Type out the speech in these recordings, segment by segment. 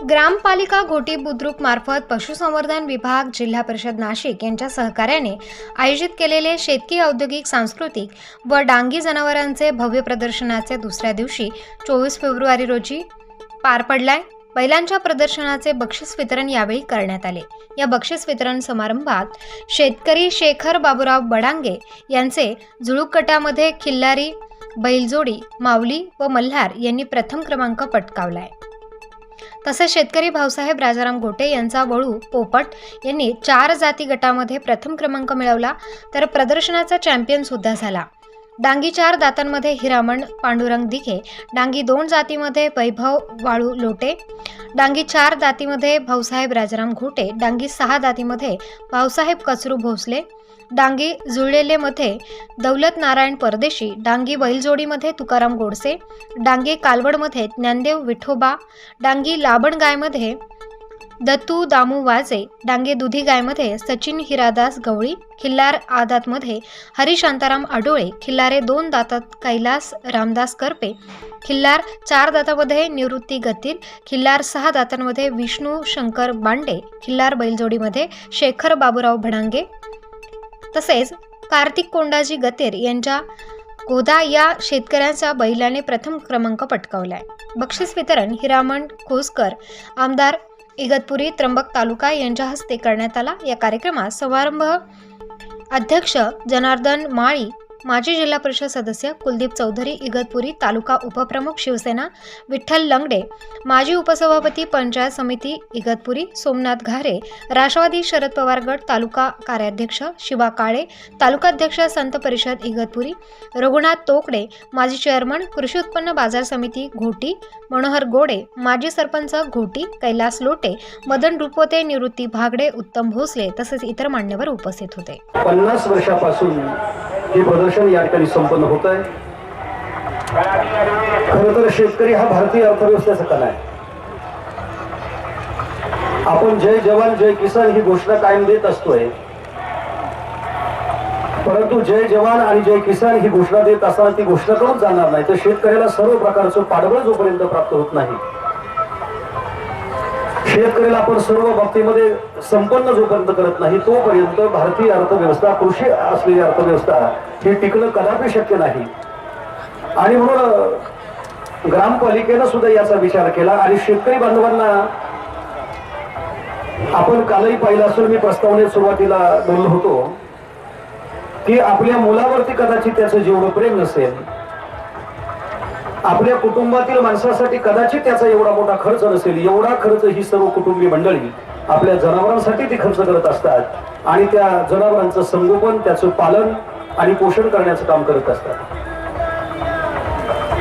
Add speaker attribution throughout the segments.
Speaker 1: ग्रामपालिका घोटी बुद्रुक मार्फत पशुसंवर्धन विभाग, जिल्हा परिषद नाशिक यांच्या सहकार्याने आयोजित केलेले शेतकी औद्योगिक सांस्कृतिक व डांगी जनावरांचे भव्य प्रदर्शनाचे दुसऱ्या दिवशी 24 फेब्रुवारी रोजी पार पडलाय। बैलांच्या प्रदर्शनाचे बक्षीस वितरण यावेळी करण्यात आले। या बक्षीस वितरण समारंभात शेतकरी शेखर बाबूराव बडांगे यांचे झुळूक गटामध्ये खिल्लारी, बैलजोडी, माऊली व मल्हार यांनी प्रथम क्रमांक पटकावलाय। तसेच शेतकरी भाऊसाहेब राजाराम गोटे यांचा वळू पोपट यांनी 4 जाती गटामध्ये प्रथम क्रमांक मिळवला, तर प्रदर्शनाचा चॅम्पियन सुद्धा झाला। डांगी 4 दातांमध्ये हिरामण पांडुरंग दिघे, डांगी 2 जातीमध्ये वैभव वाळू लोटे, डांगी 4 दातीमध्ये भाऊसाहेब राजाराम घोटे, डांगी 6 दातीमध्ये भाऊसाहेब कचरू भोसले, डांगी जुळलेलेमध्ये दौलत नारायण परदेशी, डांगी बैलजोडीमध्ये तुकाराम गोडसे, डांगी कालवडमध्ये ज्ञानदेव विठोबा, डांगी लाबण गायमध्ये दत्तू दामू वाजे, डांगे दुधी गायमध्ये सचिन हिरादास गवळी, खिल्लार आदातमध्ये हरी शांताराम आडोळे, खिल्लारे 2 दातात कैलास रामदास करपे, खिल्लार 4 दातामध्ये निवृत्ती गतील, खिल्लार 6 दातांमध्ये विष्णू शंकर बांडे, खिल्लार बैलजोडीमध्ये शेखर बाबूराव भडांगे, तसेच कार्तिक कोंडाजी गतेर यांच्या गोदा या शेतकऱ्यांच्या बैलाने प्रथम क्रमांक पटकावलाय। बक्षीस वितरण हिरामण खोसकर, आमदार इगतपुरी त्र्यंबक तालुका यांच्या हस्ते करण्यात आला। या कार्यक्रमात समारंभ अध्यक्ष जनार्दन माळी, माजी जिल्हा परिषद सदस्य कुलदीप चौधरी इगतपुरी, तालुका उपप्रमुख शिवसेना विठ्ठल लंगडे, माजी उपसभापती पंचायत समिती इगतपुरी सोमनाथ घारे, राष्ट्रवादी शरद पवार गट तालुका कार्याध्यक्ष शिवा काळे, तालुकाध्यक्ष संत परिषद इगतपुरी रघुनाथ तोकडे, माजी चेअरमन कृषी उत्पन्न बाजार समिती घोटी मनोहर गोडे, माजी सरपंच घोटी कैलास लोटे, मदन रुपवते, निवृत्ती भागडे, उत्तम भोसले तसेच इतर मान्यवर उपस्थित होते।
Speaker 2: 50 वर्षापासून हे प्रदर्शन या ठिकाणी संपन्न होत आहे। खरं तर शेतकरी हा भारतीय अर्थव्यवस्थेचा कणा आहे। आपण जय जवान जय किसान ही घोषणा कायम देत असतोय, परंतु जय जवान आणि जय किसान ही घोषणा देत असताना ती घोषणा करून जाणार नाही, तर शेतकऱ्याला सर्व प्रकारचं पाठबळ जोपर्यंत प्राप्त होत नाही, शेतकऱ्याला आपण सर्व बाबतीमध्ये संपन्न जोपर्यंत करत नाही, तोपर्यंत भारतीय अर्थव्यवस्था, कृषी असलेली अर्थव्यवस्था ही टिकणं कदापि शक्य नाही। आणि म्हणून ग्रामपालिकेनं सुद्धा याचा विचार केला आणि शेतकरी बांधवांना आपण कालही पाहिलं असेल, मी प्रस्तावनेत सुरुवातीला बोललो होतो की आपल्या मुलावरती कदाचित त्याचं जेवढं प्रेम नसेल, आपल्या कुटुंबातील माणसासाठी कदाचित त्याचा एवढा मोठा खर्च नसेल, एवढा खर्च ही सर्व कुटुंबीय मंडळी आपल्या जनावरांसाठी ती खर्च करत असतात आणि त्या जनावरांचं संगोपन, त्याचं पालन आणि पोषण करण्याचं काम करत असतात।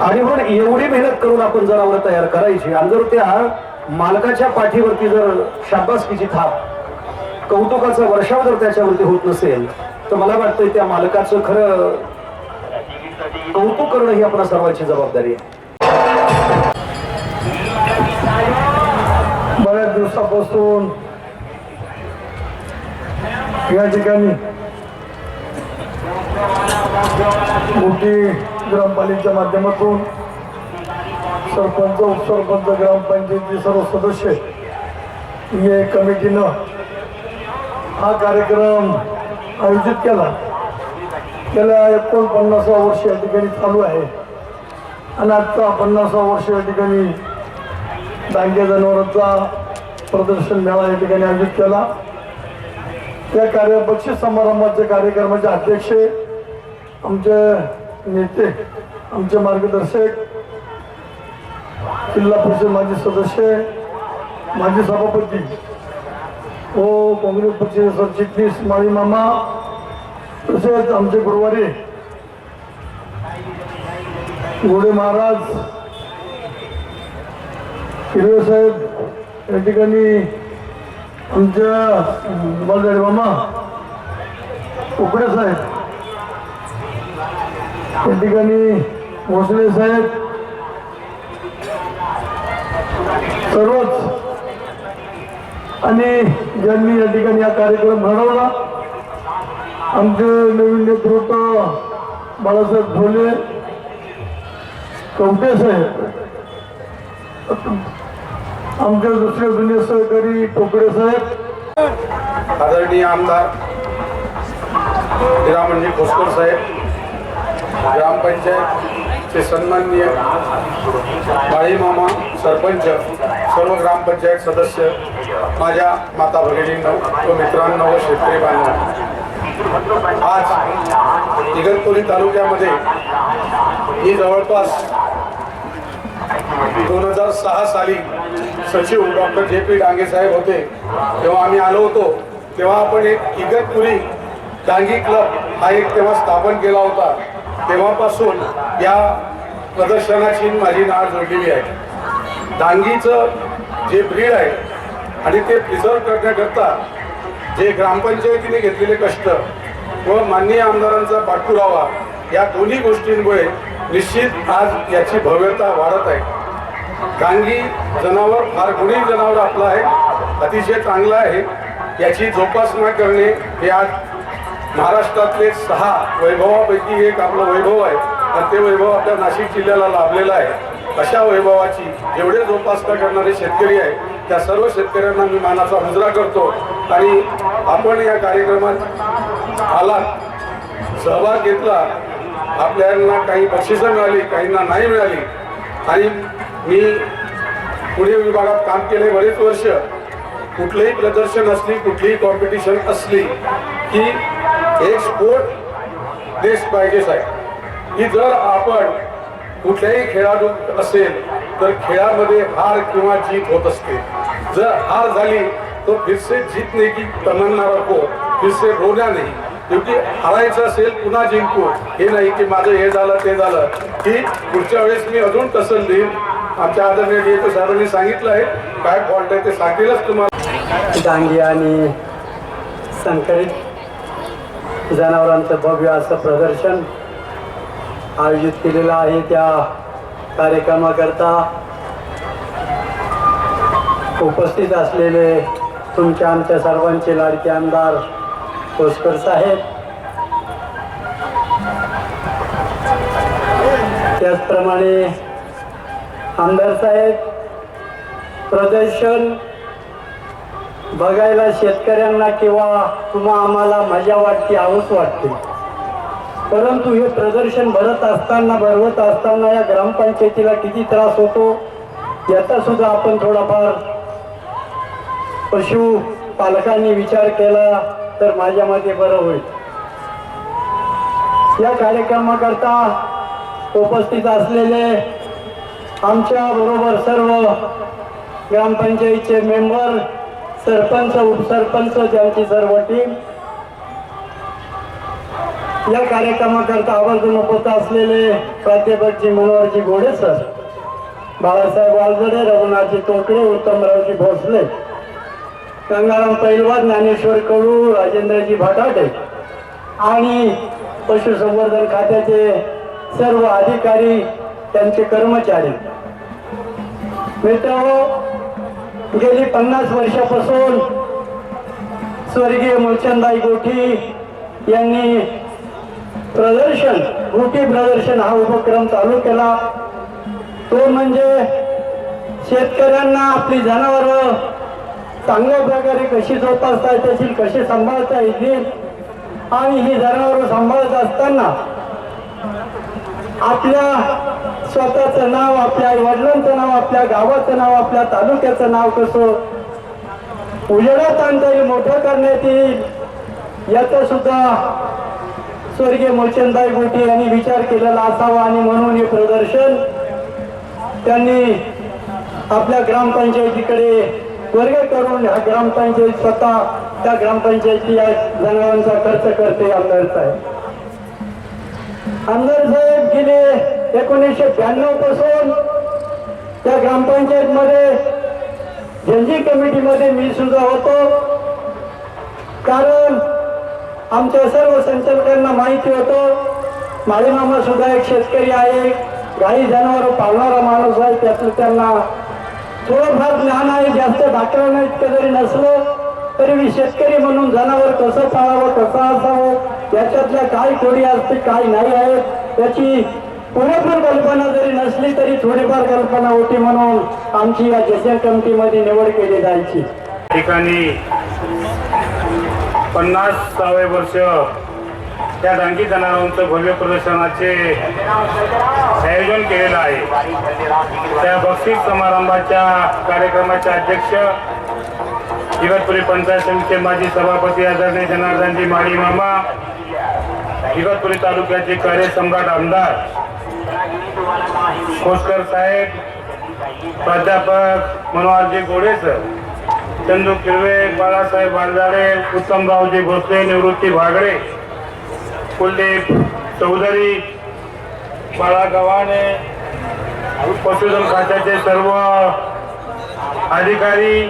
Speaker 2: आणि म्हणून एवढी मेहनत करून आपण जनावर तयार करायची आणि जर त्या मालकाच्या पाठीवरती जर शाबासकीची थाप, कौतुकाचा वर्षाव जर त्याच्यावरती होत नसेल, तर मला वाटतं त्या मालकाचं खरं कौतुक करणं ही आपल्या सर्वांची जबाबदारी आहे।
Speaker 3: बऱ्याच दिवसापासून या ठिकाणी मोठी ग्रामपालिकेच्या माध्यमातून सरपंच, उपसरपंच, ग्रामपंचायतीचे सर्व सदस्य या कमिटीनं हा कार्यक्रम आयोजित केला। गेल्या 49 वर्ष या ठिकाणी चालू आहे आणि आजचा 50 वर्ष या ठिकाणी डांगे जनावरांचा प्रदर्शन मेळा या ठिकाणी आयोजित केला। त्या बक्षीस समारंभाचे कार्यक्रमाचे अध्यक्ष, आमचे नेते, आमचे मार्गदर्शक, जिल्हा परिषद माजी सदस्य, माजी सभापती व काँग्रेस पक्षाचे सरचिटणीस माळी मामा, तसेच आमचे गुरुवारी गोडे महाराज, हिरवे साहेब, या ठिकाणी आमच्या बलदारी मामा, उकडे साहेब, या ठिकाणी भोसले साहेब, सर्वच आणि ज्यांनी या ठिकाणी हा कार्यक्रम घडवला, आमचे नवीन नेतृत्व बाळासाहेब ढोले, कवटे साहेब, आमचे दुसरे जुने सहकारी टोपडे साहेब,
Speaker 2: आदरणीय आमदार हिरामणजी खोसकर साहेब, ग्रामपंचायतचे सन्माननीय माळी मामा, सरपंच, सर्व ग्रामपंचायत सदस्य, माझ्या माता भगिनींनो व मित्रांनो व शेतकरी बांधवांनो, आज इगतपुरी तालुक्यामध्ये ही जवळपास 2006 साली सचिव डॉक्टर JP डांगे साहेब होते तेव्हा आम्ही आलो होतो. तेव्हा आपण एक इगतपुरी डांगी क्लब हा एक तेव्हा स्थापन केला होता. तेव्हापासून या प्रदर्शनाची माझी नाळ जोडलेली आहे. डांगीचं जे ब्रीड आहे आणि ते प्रिझर्व करण्याकरता जे ग्रामपंचायतीने घेतलेले कष्ट व माननीय आमदारांचा पाठपुरावा या दोन्ही गोष्टींमुळे निश्चित आज याची भव्यता वाढत आहे. डांगी जनावर फार गुणी जनावर आपलं आहे, अतिशय चांगलं आहे. याची जोपासना करणे हे आज महाराष्ट्रातले 6 वैभवापैकी एक आपलं वैभव आहे आणि ते वैभव आपल्या नाशिक जिल्ह्याला लाभलेलं आहे. अशा वैभवाची जेवढे जोपासना करणारे शेतकरी आहे त्या सर्व शेतकऱ्यांना मी मानाचा मुजरा करतो. आणि आपण या कार्यक्रमात आलात, सहभाग घेतला, आपल्याला काही बक्षिसं मिळाली, काहींना नाही मिळाली. आणि मी पुणे विभागात काम केले बरेच वर्ष. कुठलंही प्रदर्शन असली, कुठलीही कॉम्पिटिशन असली की एक स्पोर्ट देश पाहिजे साहेब, की जर आपण कुठल्याही खेळाडू असेल तर खेळामध्ये हार किंवा जीत होत असते. जर हार झाली तो फिर से जीतने की तमन्ना रखो, फिर से रोना नहीं. क्योंकि हारायचं असेल पुन्हा जिंकू, हे नाही की माझं हे झालं ते झालं, की पुढच्या वेळेस मी अजून कसं देईन. आमच्या आदरणीय DAP साहेबांनी सांगितलं आहे, काय फॉल्ट आहे ते सांगतीलच तुम्हाला.
Speaker 4: डांगी आणि संकरित जनावरांचं भव्य असं प्रदर्शन आयोजित केलेलं आहे. त्या कार्यक्रमाकरता उपस्थित असलेले तुमच्या आमच्या सर्वांचे लाडके आमदार खोसकर साहेब, त्याचप्रमाणे आमदार साहेब, प्रदर्शन बघायला शेतकऱ्यांना किंवा तुम्हा आम्हाला मजा वाटते, हौस वाटते, परंतु हे प्रदर्शन भरवत असताना या ग्रामपंचायतीला किती त्रास होतो याचा सुद्धा आपण थोडाफार पशु पालकांनी विचार केला तर माझ्या मते बरं होईल. या कार्यक्रमाकरता उपस्थित असलेले आमच्या बरोबर सर्व ग्रामपंचायतीचे मेंबर, सरपंच, उपसरपंच, त्यांची सर्व टीम, या कार्यक्रमाकरता आवर्जून उपस्थित असलेले प्राध्यापक मनोहरजी घोडे सर, बाळासाहेब वालजडे, रघुनाथजी तोकडे, उत्तमरावजी भोसले, गंगाराम पैलवान, ज्ञानेश्वर कडू, राजेंद्रजी भाटाटे आणि पशुसंवर्धन खात्याचे सर्व अधिकारी, त्यांचे कर्मचारी. मित्रांनो, गेली 50 वर्षापासून स्वर्गीय मूलचंदाई गोठी यांनी गोठी प्रदर्शन हा उपक्रम चालू केला. तो म्हणजे शेतकऱ्यांना आपली जनावरं चांगल्या प्रकारे कशी जोपासता येतील, कशी सांभाळता येतील आणि ही जनावरं सांभाळत असताना आपल्या स्वतःचं नाव, आपल्या आईवडिलांचं नाव, आपल्या गावाचं नाव, आपल्या तालुक्याचं नाव कसं उजेडात आणता येईल, मोठं करण्यात येईल, याचा सुद्धा स्वर्गीय मूलचंदाई गोठी यांनी विचार केलेला असावा. आणि म्हणून हे प्रदर्शन त्यांनी आपल्या ग्रामपंचायतीकडे वर्ग करून हा ग्रामपंचायत स्वतः त्या ग्रामपंचायती या जनावरांचा खर्च करते. आमदार साहेब गेले 1992 पासून त्या ग्रामपंचायत मध्ये जनजी कमिटीमध्ये मी सुद्धा होतो. कारण आमच्या सर्व संचालकांना माहिती होतं माळीमामा सुद्धा एक शेतकरी आहे, गाई जनावर पाळणारा माणूस आहे, त्यातलं त्यांना थोडंफार ज्ञान आहे. जास्त दाखवणं इतकं जरी नसलं तरी मी शेतकरी म्हणून जनावर कसं पाळावं, कसं असावं, याच्यातल्या काय खोडी असते, काय नाही आहे, त्याची पुरेपूर कल्पना जरी नसली तरी थोडीफार कल्पना होती म्हणून आमची या जजन कमिटीमध्ये निवड केली जायची.
Speaker 5: ठिकाणी 50वे वर्ष त्या डांगी जनावरांचं भव्य प्रदर्शनाचे आयोजन केलेलं आहे. त्या बक्षीस समारंभाच्या कार्यक्रमाचे अध्यक्ष इगतपुरी पंचायत समितीचे माजी सभापती आदरणीय जनार्दनजी माळी मामा, इगतपुरी तालुक्याचे कार्यसम्राट आमदार खोसकर साहेब, प्राध्यापक मनोहरजी गोडे सर, चंदू किरवे, बाळासाहेब वांजाळे, उत्तमरावजी भोसले, निवृत्ती भागडे, कुलदीप चौधरी, बाळा गव्हाणे, पशुधन खात्याचे सर्व अधिकारी,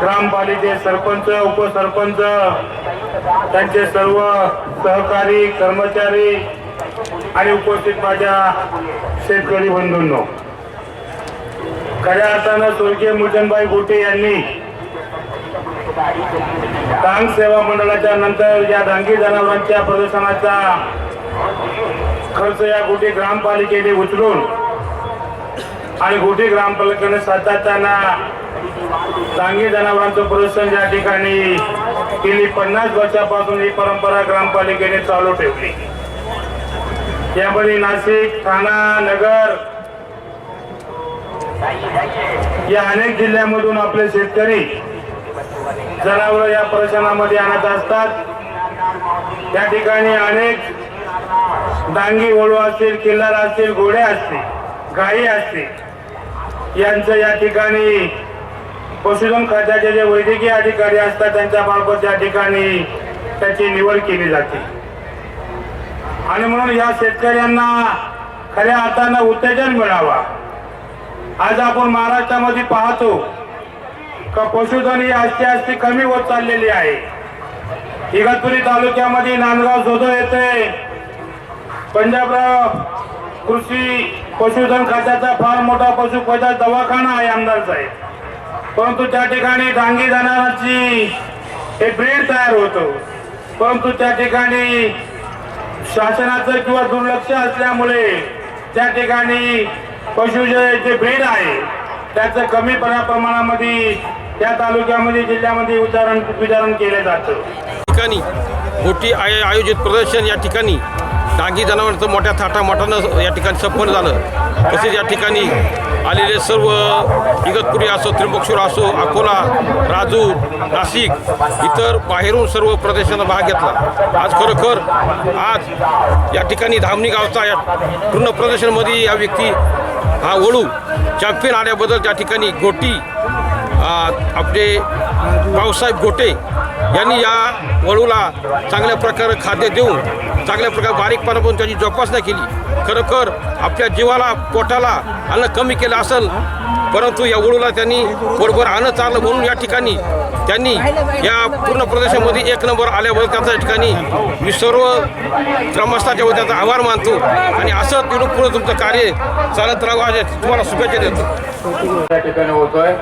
Speaker 5: ग्रामपालिकेचे सरपंच, उपसरपंच, त्यांचे सर्व सहकारी, कर्मचारी आणि उपस्थित माझ्या शेतकरी बंधूंनो, खऱ्या अर्थानं स्वर्गीय मुलचंदबाई गोटे यांनी डांग सेवा मंडळाच्या नंतर या डांगी जनावरांच्या प्रदर्शनाचा खर्च या गोटी ग्रामपालिकेने उचलून आणि गोटी ग्रामपालिकेने सातत्याने डांगी जनावरांचं प्रदर्शन या ठिकाणी गेली 50 वर्षापासून ही परंपरा ग्रामपालिकेने चालू ठेवली. यामध्ये नाशिक, ठाणा, नगर या अनेक जिल्ह्यामधून आपले शेतकरी जनावर या प्रदर्शनामध्ये आणत असतात. या ठिकाणी अनेक डांगी वळू असतील, किल्लार असतील, घोडे असतील, गायी असतील, यांचं या ठिकाणी पशुधन खात्याचे जे वैद्यकीय अधिकारी असतात त्यांच्या मार्फत या ठिकाणी त्याची निवड केली जाते. आणि म्हणून या शेतकऱ्यांना खऱ्या अर्थानं उत्तेजन मिळावा. आज आपण महाराष्ट्रामध्ये पाहतो का पशुधन ही आस्ते कमी होत चाललेली आहे. इगतपुरी तालुक्यामध्ये नांदगाव जोदो येथे पंजाबराव कृषी पशुधन खात्याचा फार मोठा पशुपदार्थ दवाखाना आहे आमदार साहेब, परंतु त्या ठिकाणी डांगी जनावरांची हे ब्रीड तयार होतो. परंतु त्या ठिकाणी शासनाचं किंवा दुर्लक्ष असल्यामुळे त्या ठिकाणी पशु जे ब्रीड आहे त्याचं कमी प्रमाणामध्ये त्या तालुक्यामध्ये जिल्ह्यामध्ये वितरण केलं जातं.
Speaker 6: ठिकाणी मोठी आयोजित प्रदर्शन या ठिकाणी डांगी जनावरांचं मोठ्या थाटामाटानं या ठिकाणी संपन्न झालं. तसेच या ठिकाणी आलेले सर्व इगतपुरी असो, त्र्यंबकेश्वर असो, अकोला, राजूर, नाशिक, इतर बाहेरून सर्व प्रदेशांना भाग घेतला. आज खरोखर आज या ठिकाणी धामणी गावचा या पूर्ण प्रदर्शनमध्ये या व्यक्ती हा वळू चॅम्पियन आल्याबद्दल त्या ठिकाणी गोटी आपले भाऊसाहेब गोटे यांनी या वळूला चांगल्या प्रकारे खाद्य देऊन चांगल्या प्रकारे बारीकपणापासून त्याची जोपासना केली. खरोखर आपल्या जीवाला, पोटाला अन्न कमी केलं असेल, परंतु या वळूला त्यांनी बरोबर अन्न चाललं म्हणून या ठिकाणी त्यांनी या पूर्ण प्रदेशामध्ये 1 नंबर आल्याबद्दल त्यांच्या ठिकाणी मी सर्व ग्रामस्थांच्या वतीने त्याचा आभार मानतो. आणि असं तिथून पुढे तुमचं कार्य चालत राहावं तुम्हाला शुभेच्छा देतो.
Speaker 5: या ठिकाणी होतोय.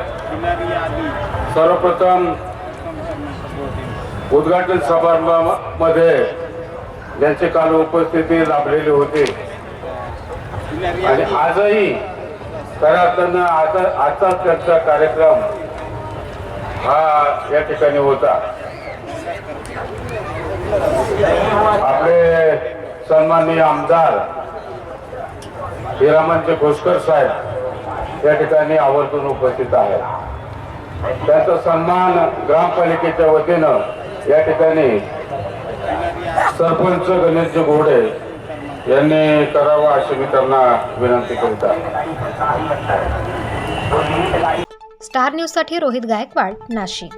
Speaker 5: सर्वप्रथम उद्घाटन समारंभामध्ये ज्यांचे काल उपस्थिती लाभलेले होते आणि आजही खऱ्या अर्थानं आजचा त्यांचा कार्यक्रम हा या ठिकाणी होता. आपले सन्माननीय आमदार हिरामनचे खोसकर साहेब या ठिकाणी आवर्जून उपस्थित आहेत. त्यांचा सन्मान ग्रामपालिकेच्या वतीनं या ठिकाणी सरपंच गणेशजी घोडे यांनी करावा अशी मी त्यांना विनंती करीत आहे.
Speaker 1: स्टार न्यूजसाठी रोहित गायकवाड, नाशिक.